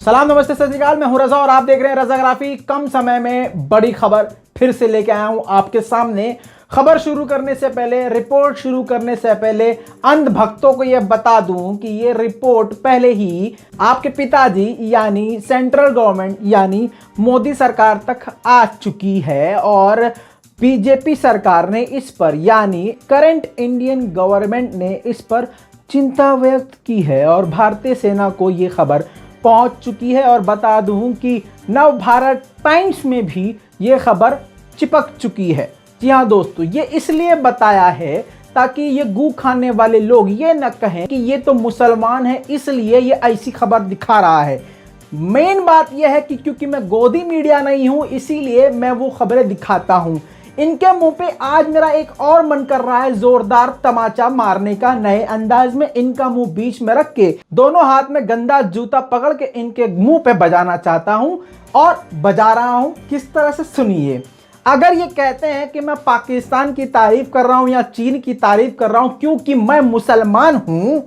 सलाम नमस्ते सत श्री अकाल, मैं हूं रजा और आप देख रहे हैं रजाग्राफी। कम समय में बड़ी खबर फिर से लेके आया हूं आपके सामने। खबर शुरू करने से पहले, रिपोर्ट शुरू करने से पहले अंध भक्तों को यह बता दूं कि यह रिपोर्ट पहले ही आपके पिताजी यानी सेंट्रल गवर्नमेंट यानी मोदी सरकार तक आ चुकी है और बीजेपी सरकार ने इस पर यानी करंट इंडियन गवर्नमेंट ने इस पर चिंता व्यक्त की है और भारतीय सेना को यह खबर पहुंच चुकी है। और बता दूं कि नव भारत टाइम्स में भी ये खबर चिपक चुकी है। जी हाँ दोस्तों, ये इसलिए बताया है ताकि ये गू खाने वाले लोग ये न कहें कि ये तो मुसलमान है इसलिए ये ऐसी खबर दिखा रहा है। मेन बात यह है कि क्योंकि मैं गोदी मीडिया नहीं हूं इसीलिए मैं वो खबरें दिखाता हूं। इनके मुंह पे आज मेरा एक और मन कर रहा है जोरदार तमाचा मारने का, नए अंदाज में इनका मुंह बीच में रख के दोनों हाथ में गंदा जूता पकड़ के इनके मुंह पे बजाना चाहता हूं और बजा रहा हूं। किस तरह से सुनिए। अगर ये कहते हैं कि मैं पाकिस्तान की तारीफ कर रहा हूं या चीन की तारीफ कर रहा हूं क्योंकि मैं मुसलमान हूं,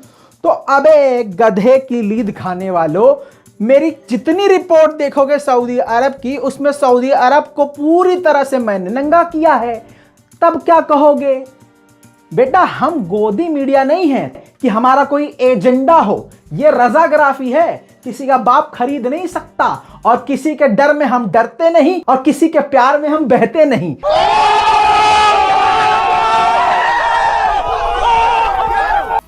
तो अबे गधे की लीद खाने वालों, मेरी जितनी रिपोर्ट देखोगे सऊदी अरब की, उसमें सऊदी अरब को पूरी तरह से मैंने नंगा किया है। तब क्या कहोगे? बेटा, हम गोदी मीडिया नहीं है कि हमारा कोई एजेंडा हो। ये रजाग्राफी है, किसी का बाप खरीद नहीं सकता और किसी के डर में हम डरते नहीं और किसी के प्यार में हम बहते नहीं।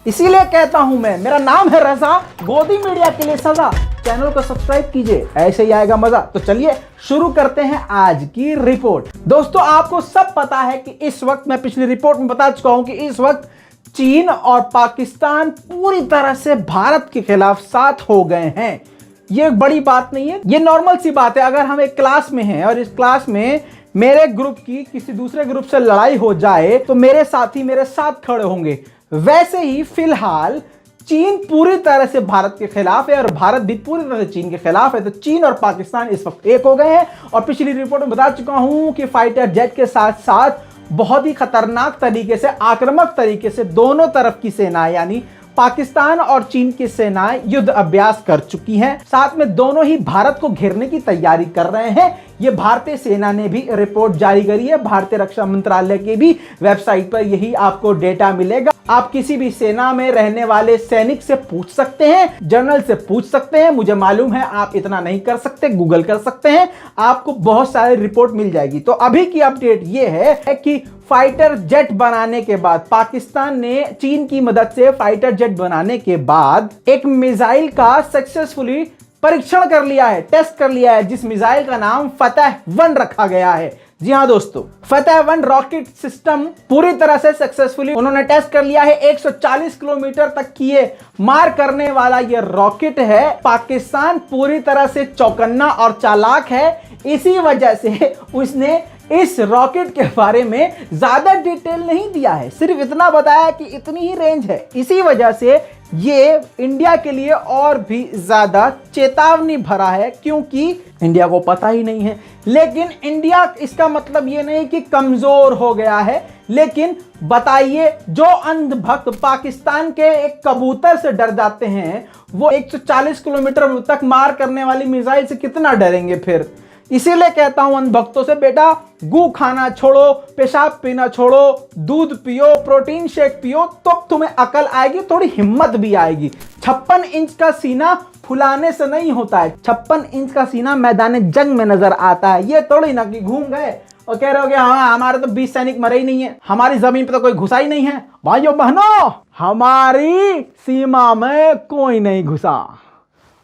इसीलिए कहता हूं मैं, मेरा नाम है रजा, गोदी मीडिया के लिए सजा। चैनल को सब्सक्राइब कीजिए, ऐसे ही आएगा मजा। तो चलिए शुरू करते हैं आज की रिपोर्ट। दोस्तों, आपको सब पता है कि इस वक्त, मैं पिछली रिपोर्ट में बता चुका हूं कि इस वक्त चीन और पाकिस्तान पूरी तरह से भारत के खिलाफ साथ हो गए हैं। ये बड़ी बात नहीं है, ये नॉर्मल सी बात है। अगर हम एक क्लास में हैं और इस क्लास में मेरे ग्रुप की किसी दूसरे ग्रुप से लड़ाई हो जाए तो मेरे साथी मेरे साथ खड़े होंगे। वैसे ही फिलहाल चीन पूरी तरह से भारत के खिलाफ है और भारत भी पूरी तरह से चीन के खिलाफ है। तो चीन और पाकिस्तान इस वक्त एक हो गए हैं और पिछली रिपोर्ट में बता चुका हूं कि फाइटर जेट के साथ साथ बहुत ही खतरनाक तरीके से, आक्रामक तरीके से दोनों तरफ की सेना यानी पाकिस्तान और चीन की सेनाएं युद्ध अभ्यास कर चुकी हैं। साथ में दोनों ही भारत को घेरने की तैयारी कर रहे हैं। यह भारतीय सेना ने भी रिपोर्ट जारी करी है। भारतीय रक्षा मंत्रालय की भी वेबसाइट पर यही आपको डेटा मिलेगा। आप किसी भी सेना में रहने वाले सैनिक से पूछ सकते हैं, जनरल से पूछ सकते हैं। मुझे मालूम है आप इतना नहीं कर सकते, गूगल कर सकते हैं, आपको बहुत सारी रिपोर्ट मिल जाएगी। तो अभी की अपडेट यह है कि फाइटर जेट बनाने के बाद पाकिस्तान ने चीन की मदद से फाइटर जेट बनाने के बाद एक मिसाइल का सक्सेसफुली परीक्षण कर लिया है, टेस्ट कर लिया है, जिस मिसाइल का नाम फतेह-1 रखा गया है। जी हां दोस्तों, फतेह-1 रॉकेट सिस्टम पूरी तरह से सक्सेसफुली उन्होंने टेस्ट कर लिया है। 140 किलोमीटर तक की ये मार करने वाला ये रॉकेट है। पाकिस्तान पूरी तरह से चौकन्ना और चालाक है, इसी वजह से उसने इस रॉकेट के बारे में ज्यादा डिटेल नहीं दिया है, सिर्फ इतना बताया कि इतनी ही रेंज है। इसी वजह से ये इंडिया के लिए और भी ज्यादा चेतावनी भरा है क्योंकि इंडिया को पता ही नहीं है। लेकिन इंडिया, इसका मतलब ये नहीं कि कमजोर हो गया है, लेकिन बताइए, जो अंध भक्त पाकिस्तान के एक कबूतर से डर जाते हैं वो 140 किलोमीटर तक मार करने वाली मिसाइल से कितना डरेंगे फिर। इसीलिए कहता हूं अंध भक्तों से, बेटा गू खाना छोड़ो, पेशाब पीना छोड़ो, दूध पियो, प्रोटीन शेक पियो, तो तुम्हें अकल आएगी, थोड़ी हिम्मत भी आएगी। 56 इंच का सीना फुलाने से नहीं होता है, 56 इंच का सीना मैदान जंग में नजर आता है। ये थोड़ी ना कि घूम गए और कह रहे हो कि हाँ हमारे तो 20 सैनिक मरे ही नहीं है, हमारी जमीन पर तो कोई घुसा ही नहीं है। भाइयों बहनों, हमारी सीमा में कोई नहीं घुसा।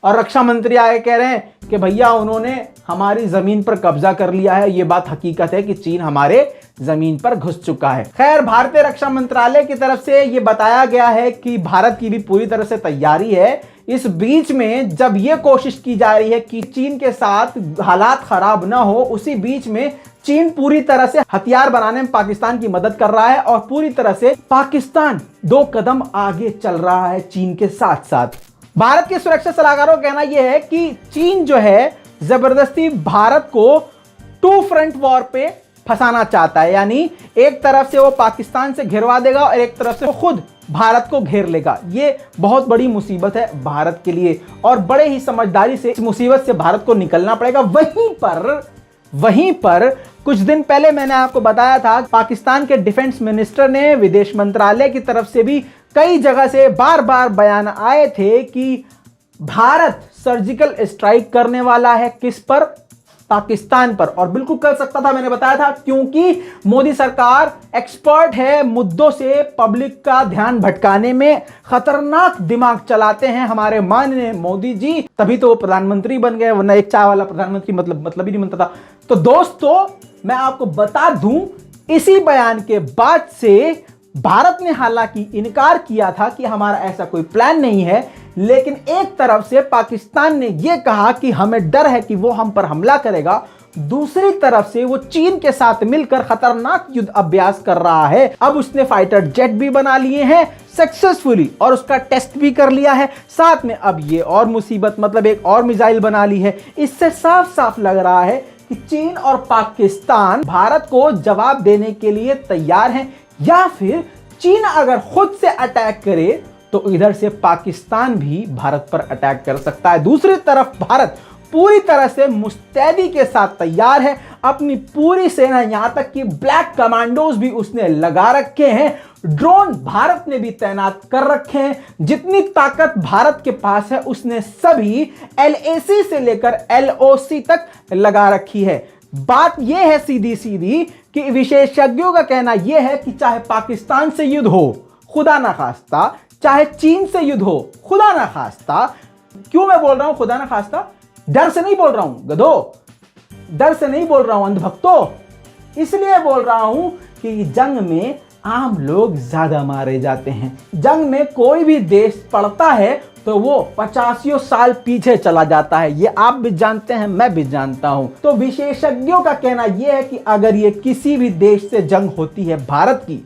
और रक्षा मंत्री आगे कह रहे हैं कि भैया उन्होंने हमारी जमीन पर कब्जा कर लिया है। यह बात हकीकत है कि चीन हमारे जमीन पर घुस चुका है। खैर, भारतीय रक्षा मंत्रालय की तरफ से यह बताया गया है कि भारत की भी पूरी तरह से तैयारी है। इस बीच में जब यह कोशिश की जा रही है कि चीन के साथ हालात खराब ना हो, उसी बीच में चीन पूरी तरह से हथियार बनाने में पाकिस्तान की मदद कर रहा है और पूरी तरह से पाकिस्तान 2 कदम आगे चल रहा है चीन के साथ साथ। भारत के सुरक्षा सलाहकारों का कहना यह है कि चीन जो है जबरदस्ती भारत को 2 फ्रंट वॉर पे फंसाना चाहता है, यानी एक तरफ से वो पाकिस्तान से घिरवा देगा और एक तरफ से वो खुद भारत को घेर लेगा। ये बहुत बड़ी मुसीबत है भारत के लिए और बड़े ही समझदारी से इस मुसीबत से भारत को निकलना पड़ेगा। वहीं पर कुछ दिन पहले मैंने आपको बताया था, पाकिस्तान के डिफेंस मिनिस्टर ने, विदेश मंत्रालय की तरफ से भी कई जगह से बार बार बयान आए थे कि भारत सर्जिकल स्ट्राइक करने वाला है। किस पर? पाकिस्तान पर। और बिल्कुल कर सकता था, मैंने बताया था, क्योंकि मोदी सरकार एक्सपर्ट है मुद्दों से पब्लिक का ध्यान भटकाने में, खतरनाक दिमाग चलाते हैं हमारे माननीय मोदी जी, तभी तो वो प्रधानमंत्री बन गए, वरना एक चाय वाला प्रधानमंत्री मतलब ही नहीं बनता था। तो दोस्तों मैं आपको बता दूं, इसी बयान के बाद से भारत ने हालांकि इनकार किया था कि हमारा ऐसा कोई प्लान नहीं है, लेकिन एक तरफ से पाकिस्तान ने यह कहा कि हमें डर है कि वो हम पर हमला करेगा, दूसरी तरफ से वो चीन के साथ मिलकर खतरनाक युद्ध अभ्यास कर रहा है। अब उसने फाइटर जेट भी बना लिए हैं सक्सेसफुली और उसका टेस्ट भी कर लिया है, साथ में अब ये और मुसीबत, मतलब एक और मिसाइल बना ली है। इससे साफ साफ लग रहा है कि चीन और पाकिस्तान भारत को जवाब देने के लिए तैयार हैं, या फिर चीन अगर खुद से अटैक करे तो इधर से पाकिस्तान भी भारत पर अटैक कर सकता है। दूसरी तरफ भारत पूरी तरह से मुस्तैदी के साथ तैयार है, अपनी पूरी सेना, यहां तक कि ब्लैक कमांडोज भी उसने लगा रखे हैं, ड्रोन भारत ने भी तैनात कर रखे हैं। जितनी ताकत भारत के पास है उसने सभी LAC से लेकर LOC तक लगा रखी है। बात यह है सीधी सीधी कि विशेषज्ञों का कहना यह है कि चाहे पाकिस्तान से युद्ध हो, खुदा ना खास्ता, चाहे चीन से युद्ध हो, खुदा ना खास्ता। क्यों मैं बोल रहा हूं खुदा ना खास्ता? डर से नहीं बोल रहा हूं गधो, डर से नहीं बोल रहा हूं अंधभक्तों, इसलिए बोल रहा हूं कि जंग में आम लोग ज्यादा मारे जाते हैं। जंग में कोई भी देश पड़ता है तो वो 50 साल पीछे चला जाता है, ये आप भी जानते हैं, मैं भी जानता हूं। तो विशेषज्ञों का कहना यह है कि अगर ये किसी भी देश से जंग होती है भारत की,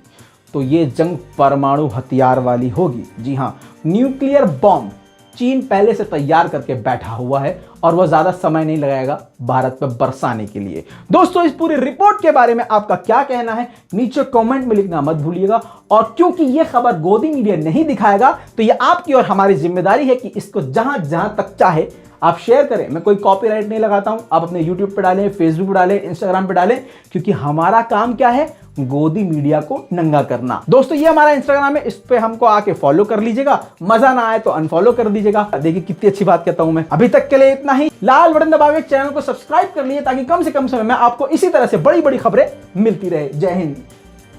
तो ये जंग परमाणु हथियार वाली होगी। जी हां, न्यूक्लियर बॉम्ब चीन पहले से तैयार करके बैठा हुआ है और वह ज्यादा समय नहीं लगाएगा भारत पर बरसाने के लिए। दोस्तों इस पूरी रिपोर्ट के बारे में आपका क्या कहना है नीचे कमेंट में लिखना मत भूलिएगा। और क्योंकि यह खबर गोदी मीडिया नहीं दिखाएगा, तो यह आपकी और हमारी जिम्मेदारी है कि इसको जहां जहां तक चाहे आप शेयर करें। मैं कोई कॉपीराइट नहीं लगाता हूं, आप अपने YouTube पे डालें, Facebook पे डालें, Instagram पे डालें, क्योंकि हमारा काम क्या है? गोदी मीडिया को नंगा करना। दोस्तों ये हमारा Instagram है, इस पे हमको आके फॉलो कर लीजिएगा, मजा ना आए तो अनफॉलो कर दीजिएगा। देखिए कितनी अच्छी बात कहता हूं मैं। अभी तक के लिए इतना ही। लाल बटन दबा के चैनल को सब्सक्राइब कर लीजिए ताकि कम से कम समय में आपको इसी तरह से बड़ी बड़ी खबरें मिलती रहे। जय हिंद।